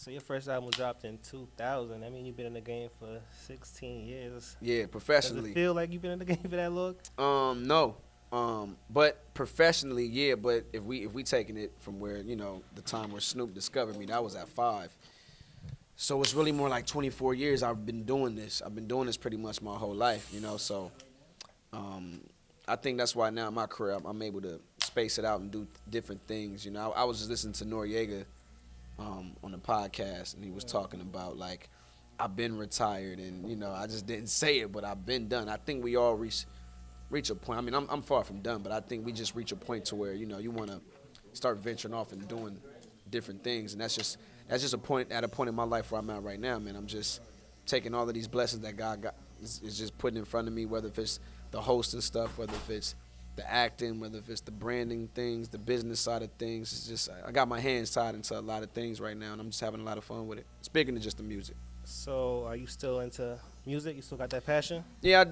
So your first album dropped in 2000. I mean, you've been in the game for 16 years. Yeah, Does it professionally. feel like you've been in the game for that long? No. But professionally, yeah. But if we taking it from where the time where Snoop discovered me, that was at 5. So it's really more like 24 years I've been doing this. I've been doing this pretty much my whole life, So I think that's why now in my career I'm able to space it out and do different things. I was just listening to Noriega on the podcast, and he was talking about like I've been retired, and I just didn't say it, but I've been done. I think we all reach a point. I mean, I'm far from done, but I think we just reach a point to where you want to start venturing off and doing different things, and that's just a point in my life where I'm at right now, man. I'm just taking all of these blessings that God got is just putting in front of me, whether if it's the hosting stuff, whether if it's the acting, whether if it's the branding things, the business side of things. It's just I got my hands tied into a lot of things right now, and I'm just having a lot of fun with it. It's bigger than just the music. So are you still into music? You still got that passion? Yeah, I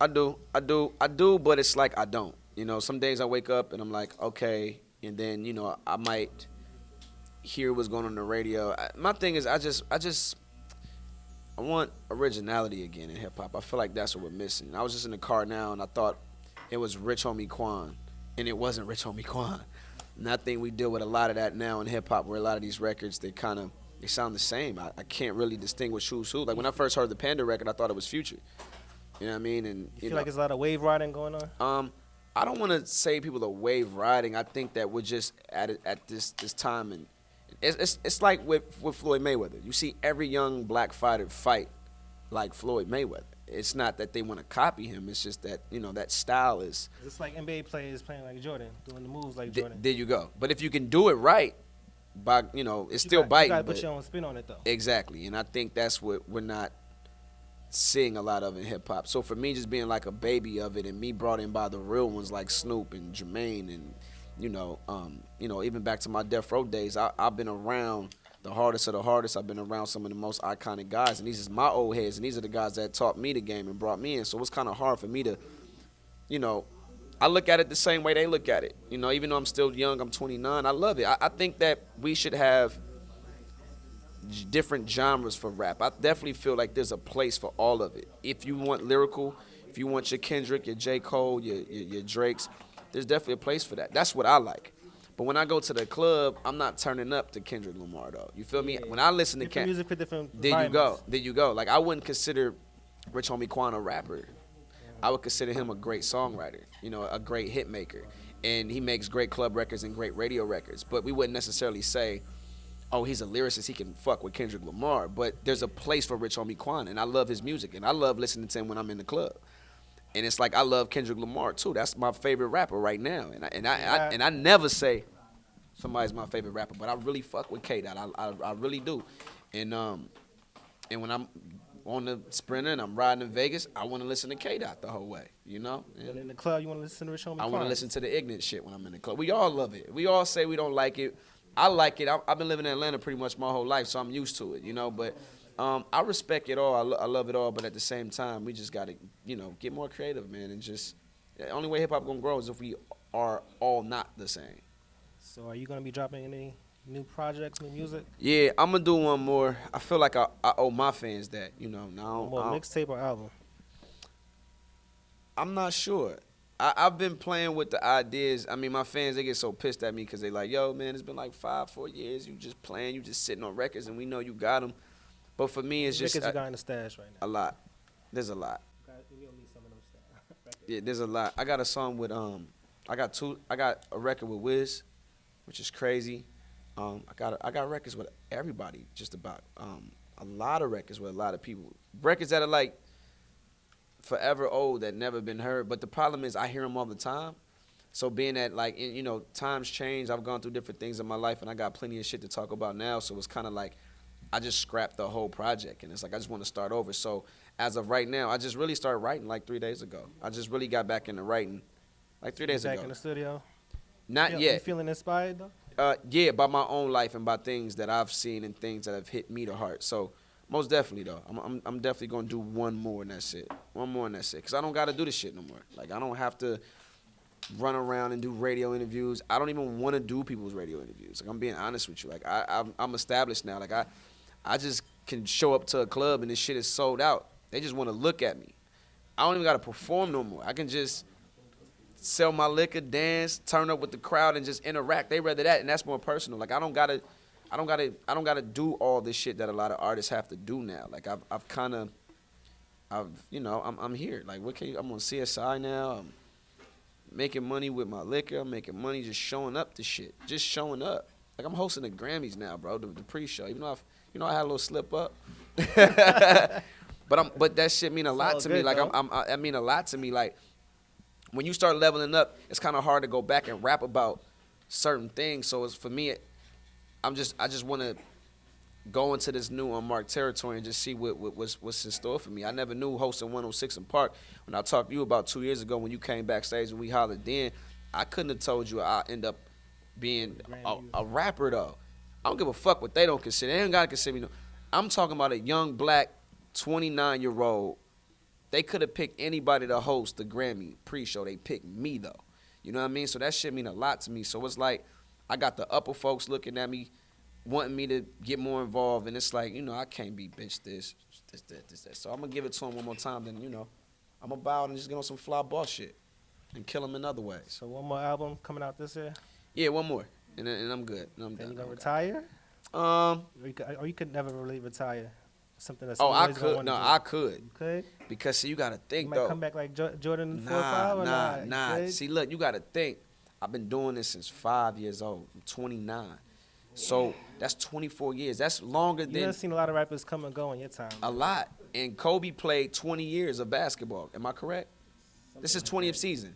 do, but it's like I don't. Some days I wake up and I'm like, okay, and then I might hear what's going on the radio. My thing is I want originality again in hip hop. I feel like that's what we're missing. I was just in the car now and I thought it was Rich Homie Quan, and it wasn't Rich Homie Quan. And I think we deal with a lot of that now in hip hop, where a lot of these records they sound the same. I can't really distinguish who's who. Like when I first heard the Panda record, I thought it was Future. You know what I mean? And You feel like there's a lot of wave riding going on? I don't want to say people are wave riding. I think that we're just at this time, and it's like with Floyd Mayweather. You see every young black fighter fight like Floyd Mayweather. It's not that they want to copy him. It's just that that style is. It's like NBA players playing like Jordan, doing the moves like Jordan. There you go. But if you can do it right, it's still biting. You gotta put your own spin on it though. Exactly, and I think that's what we're not seeing a lot of in hip hop. So for me, just being like a baby of it, and me brought in by the real ones like Snoop and Jermaine, and even back to my Death Row days, I've been around the hardest of the hardest. I've been around some of the most iconic guys, and these is my old heads, and these are the guys that taught me the game and brought me in. So it's kind of hard for me to, I look at it the same way they look at it. Even though I'm still young, I'm 29, I love it. I think that we should have different genres for rap. I definitely feel like there's a place for all of it. If you want lyrical, if you want your Kendrick, your J. Cole, your Drakes, there's definitely a place for that. That's what I like. But when I go to the club, I'm not turning up to Kendrick Lamar, though. You feel me? Yeah. When I listen to different music for different there environments. you go. Like, I wouldn't consider Rich Homie Quan a rapper. I would consider him a great songwriter, a great hit maker. And he makes great club records and great radio records. But we wouldn't necessarily say, oh, he's a lyricist, he can fuck with Kendrick Lamar. But there's a place for Rich Homie Quan, and I love his music, and I love listening to him when I'm in the club. And it's like I love Kendrick Lamar too. That's my favorite rapper right now. And I never say somebody's my favorite rapper, but I really fuck with K-Dot. I really do. And when I'm on the Sprinter and I'm riding in Vegas, I want to listen to K-Dot the whole way, And in the club, you want to listen to Rich Homie I Quan. want to listen to the ignorant shit when I'm in the club. We all love it. We all say we don't like it. I like it. I've been living in Atlanta pretty much my whole life, so I'm used to it, But I respect it all. I love it all. But at the same time, we just got to, get more creative, man. And just the only way hip hop gonna grow is if we are all not the same. So are you gonna be dropping any new projects, new music? Yeah, I'm gonna do one more. I feel like I owe my fans that, Now, More mixtape or album? I'm not sure. I've been playing with the ideas. I mean, my fans, they get so pissed at me because they like, yo, man, it's been like 4 years. You just playing, you just sitting on records, and we know you got them. But for me, it's just records you got in the stash right now. a lot. There's a lot. We don't need some of those records. Yeah, there's a lot. I got a song with I got a record with Wiz, which is crazy. I got records with everybody, just about. A lot of records with a lot of people. Records that are like forever old that never been heard. But the problem is I hear them all the time. So being that times change, I've gone through different things in my life, and I got plenty of shit to talk about now. So it's kind of like I just scrapped the whole project, and it's like I just want to start over. So as of right now, I just really started writing like 3 days ago. I just really got back into writing like 3 days ago. Back in the studio? Not yet. You feeling inspired though? Yeah, by my own life and by things that I've seen and things that have hit me to heart. So most definitely though, I'm definitely gonna do one more and that's it. One more and that's it. Cause I don't gotta do this shit no more. Like I don't have to run around and do radio interviews. I don't even want to do people's radio interviews. Like I'm being honest with you. Like I'm established now. Like I just can show up to a club and this shit is sold out. They just want to look at me. I don't even got to perform no more. I can just sell my liquor, dance, turn up with the crowd, and just interact. They rather that, and that's more personal. Like I don't gotta do all this shit that a lot of artists have to do now. Like I'm here. Like I'm on CSI now. I'm making money with my liquor. I'm making money just showing up to shit. Just showing up. Like I'm hosting the Grammys now, bro. The pre-show. Even though I had a little slip up. But that shit mean a lot to me. Like I mean a lot to me. Like when you start leveling up, it's kind of hard to go back and rap about certain things. So it's for me, I just want to go into this new unmarked territory and just see what's in store for me. I never knew hosting 106 in Park. When I talked to you about 2 years ago when you came backstage and we hollered then, I couldn't have told you I'd end up being a rapper though. I don't give a fuck what they don't consider. They ain't gotta consider me. No. I'm talking about a young black 29-year-old. They could have picked anybody to host the Grammy pre-show. They picked me though. You know what I mean? So that shit mean a lot to me. So it's like I got the upper folks looking at me, wanting me to get more involved, and it's like, I can't be bitch this. So I'm gonna give it to him one more time. Then I'm gonna bow and just get on some fly ball shit and kill him in other ways. So one more album coming out this year? Yeah, one more, and I'm good. And I'm then done. you gonna retire? Or you could never really retire. Something that's I could. No, I could. You could? Because see, you gotta think you might though. come back like Jordan 4 or 5 or not? Nah. See, look, you gotta think. I've been doing this since 5 years old. I'm 29. So that's 24 years. That's longer than. You've seen a lot of rappers come and go in your time. A lot. And Kobe played 20 years of basketball. Am I correct? This is 20th season.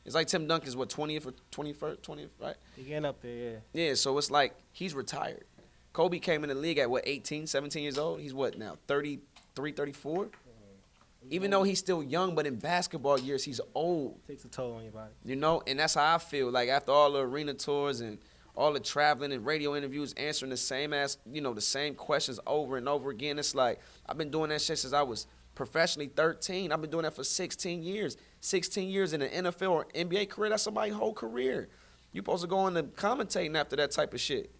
It's like Tim Duncan's, 20th or 21st, 20th, right? He getting up there, yeah. Yeah, so it's like he's retired. Kobe came in the league at, 18, 17 years old? He's what now, 33, 34? Even though he's still young, but in basketball years, he's old. Takes a toll on your body. And that's how I feel. Like, after all the arena tours and all the traveling and radio interviews, answering the same questions over and over again, it's like, I've been doing that shit since I was professionally 13. I've been doing that for 16 years. 16 years in an NFL or NBA career, that's somebody's whole career. You supposed to go into commentating after that type of shit.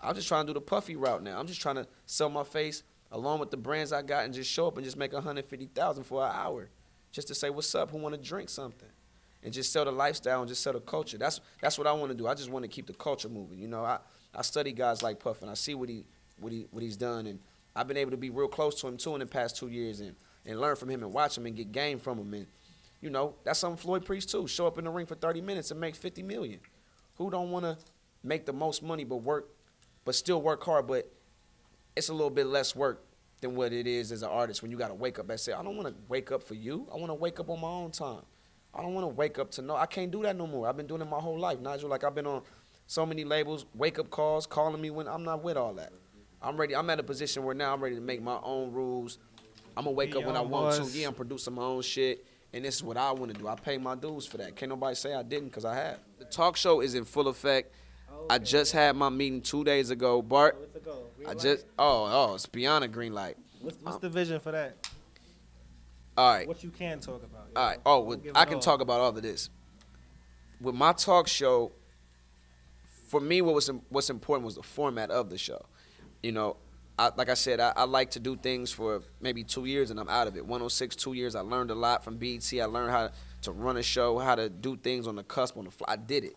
I'm just trying to do the puffy route now. I'm just trying to sell my face along with the brands I got and just show up and just make $150,000 for an hour, just to say what's up, who want to drink something, and just sell the lifestyle and just sell the culture. That's what I want to do. I just want to keep the culture moving. I study guys like Puff and I see what he's done, and I've been able to be real close to him too in the past 2 years and learn from him and watch him and get game from him. And that's something Floyd preached too. Show up in the ring for 30 minutes and make $50 million. Who don't want to make the most money but still work hard, but it's a little bit less work than what it is as an artist when you got to wake up and say, I don't want to wake up for you. I want to wake up on my own time. I don't want to wake up I can't do that no more. I've been doing it my whole life, Nigel. Like, I've been on so many labels, wake-up calls, calling me when I'm not with all that. I'm ready. I'm at a position where now I'm ready to make my own rules. I'm going to wake up when I want to. Yeah, I'm producing my own shit, and this is what I want to do. I pay my dues for that. Can't nobody say I didn't, because I have. The talk show is in full effect. Okay. I just had my meeting 2 days ago. Bart, it's beyond a green light. What's the vision for that? All right. What you can talk about. All right. I can talk about all of this. With my talk show, for me, what's important was the format of the show. Like I said, I like to do things for maybe 2 years and I'm out of it. 106, 2 years, I learned a lot from BET. I learned how to run a show, how to do things on the cusp, on the fly. I did it.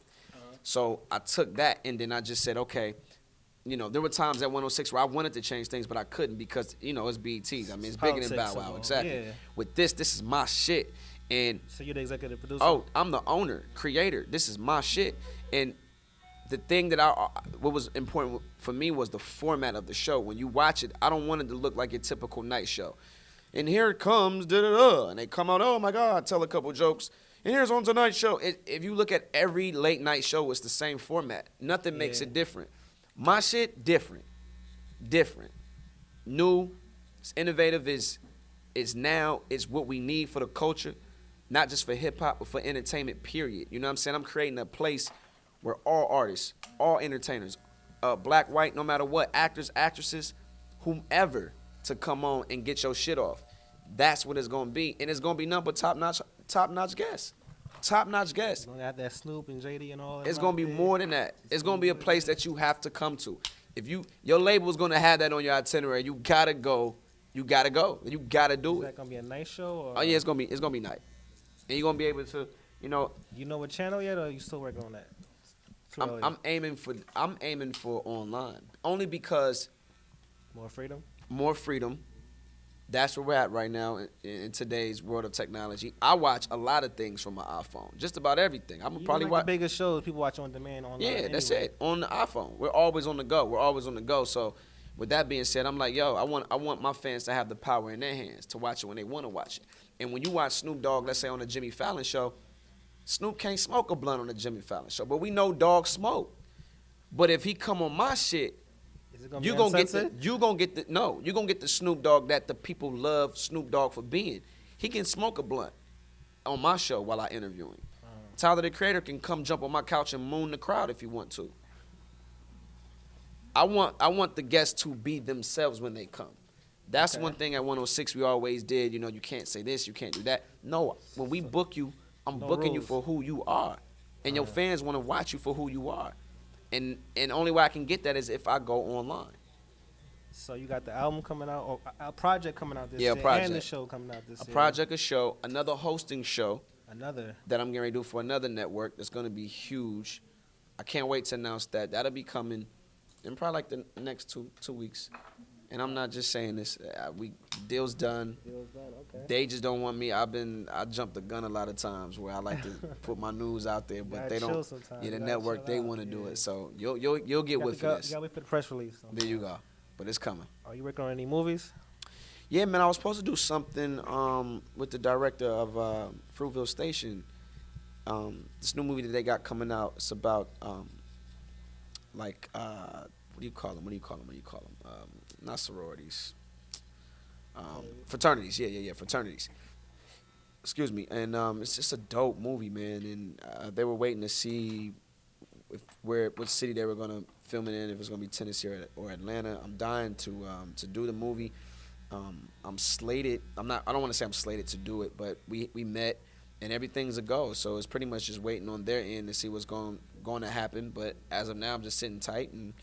So I took that and then I just said, okay, there were times at 106 where I wanted to change things, but I couldn't because, it's BET. I mean, it's bigger than Bow Wow. Exactly. Yeah. With this is my shit. And so you're the executive producer? Oh, I'm the owner, creator. This is my shit. And the thing that what was important for me was the format of the show. When you watch it, I don't want it to look like your typical night show. And here it comes, da-da-da. And they come out, oh, my God, tell a couple jokes. And here's on tonight's show. If you look at every late night show, it's the same format. Nothing makes it different. My shit, different. New, it's innovative, is now, it's what we need for the culture, not just for hip-hop, but for entertainment, period. You know what I'm saying? I'm creating a place where all artists, all entertainers, black, white, no matter what, actors, actresses, whomever, to come on and get your shit off. That's what it's going to be. And it's going to be nothing but top-notch guests. Top-notch guests. You're going to have that Snoop and JD and all that. It's going to be more than that. It's going to be a place that you have to come to. If your label is gonna have that on your itinerary, you gotta go. You gotta go. You gotta do Is it. that gonna be a night show? Or Oh yeah, it's gonna be night, and you're gonna be able to, you know, you know what channel yet, or you still working on that? Too early. I'm aiming for online only because More freedom. more freedom. That's where we're at right now in today's world of technology. I watch a lot of things from my iPhone, just about everything. I'm Even probably like watch. the biggest shows people watch on demand online. Yeah, that's anyway. it. On the iPhone, we're always on the go. We're always on the go. So, with that being said, I'm like, yo, I want my fans to have the power in their hands to watch it when they want to watch it. And when you watch Snoop Dogg, let's say on the Jimmy Fallon show, Snoop can't smoke a blunt on the Jimmy Fallon show, but we know Dogg smoke. But if he come on my shit, Is it gonna you be gonna uncensored? you gonna get the Snoop Dogg that the people love Snoop Dogg for being. He can smoke a blunt on my show while I interview him. Tyler the Creator can come jump on my couch and moon the crowd if he want to. I want the guests to be themselves when they come. That's Okay. one thing at 106 we always did. You know, you can't say this, you can't do that. No, when we book you, I'm No booking you rules. for who you are, and your fans want to watch you for who you are, and only way I can get that is if I go online. So you got the album coming out, or a project coming out this Yeah, a year, project. and the show coming out this A year. project, a show, another hosting show Another. that I'm getting ready to do for another network that's going to be huge. I can't wait to announce that. That'll be coming in probably like the next two weeks. And I'm not just saying this. We deal's done. Deal's done. Okay. They just don't want me. I jumped the gun a lot of times where I like to put my news out there, but Gotta they chill don't. sometimes. Yeah, the You gotta network chill they out. want to do Yeah. it. So you'll get with for You this. gotta wait for the press release. There you go. But it's coming. Are you working on any movies? Yeah, man, I was supposed to do something with the director of Fruitville Station. This new movie that they got coming out. It's about what do you call them? Not sororities. Fraternities. Yeah, fraternities. Excuse me. And it's just a dope movie, man. And they were waiting to see what city they were gonna film it in. If it was gonna be Tennessee or Atlanta. I'm dying to do the movie. I'm slated. I don't want to say I'm slated to do it, but we met and everything's a go. So it's pretty much just waiting on their end to see what's going to happen. But as of now, I'm just sitting tight and.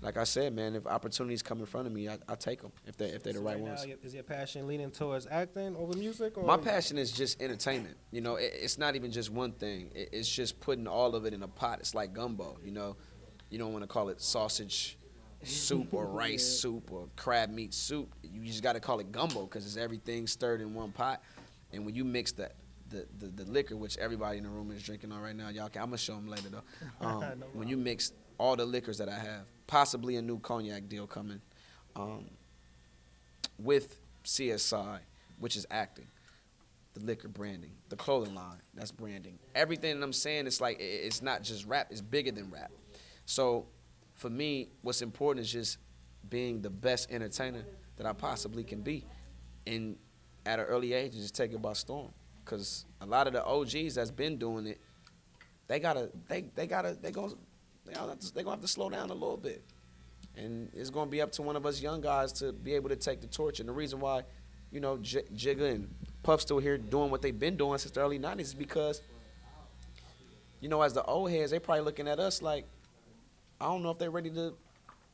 Like I said, man, if opportunities come in front of me, I take them if they're the So right right ones. now, is your passion leaning towards acting over music? Or My passion is just entertainment. You know, it's not even just one thing. It's just putting all of it in a pot. It's like gumbo. You know, you don't want to call it sausage soup or rice soup or crab meat soup. You just got to call it gumbo because it's everything stirred in one pot. And when you mix the liquor, which everybody in the room is drinking on right now, I'm gonna show them later though. No When you mix all the liquors that I have, possibly a new cognac deal coming, with CSI, which is acting, the liquor branding, the clothing line, that's branding. Everything that I'm saying, it's like, it's not just rap, it's bigger than rap. So for me, what's important is just being the best entertainer that I possibly can be. And at an early age, just take it by storm. Because a lot of the OGs that's been doing it, they're gonna have to slow down a little bit. And it's gonna be up to one of us young guys to be able to take the torch. And the reason why, you know, Jigga and Puff still here doing what they've been doing since the early 90s is because, you know, as the old heads, they probably looking at us like, I don't know if they're ready to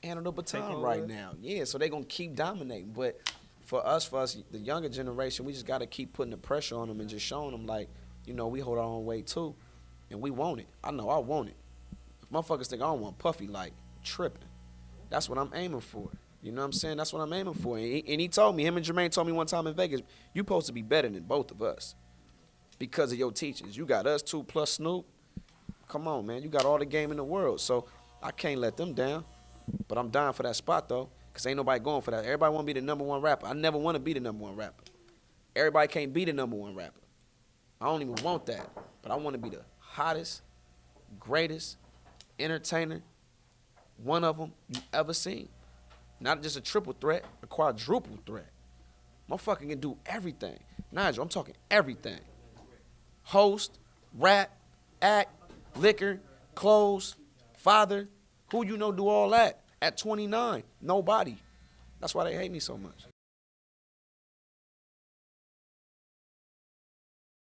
handle the baton right now. Yeah, so they're gonna keep dominating. But for us, the younger generation, we just gotta keep putting the pressure on them and just showing them like, you know, we hold our own weight too. And we want it. I know I want it. If motherfuckers think I don't want Puffy, like, tripping. That's what I'm aiming for. You know what I'm saying? That's what I'm aiming for. And he told me, him and Jermaine told me one time in Vegas, you supposed to be better than both of us because of your teachings. You got us two plus Snoop. Come on, man. You got all the game in the world. So I can't let them down. But I'm dying for that spot, though, because ain't nobody going for that. Everybody want to be the number one rapper. I never want to be the number one rapper. Everybody can't be the number one rapper. I don't even want that. But I want to be the hottest, greatest entertainer, one of them you ever seen. Not just a triple threat, a quadruple threat. Motherfucker can do everything. Nigel, I'm talking everything. Host, rap, act, liquor, clothes, father. Who you know do all that? At 29, nobody. That's why they hate me so much.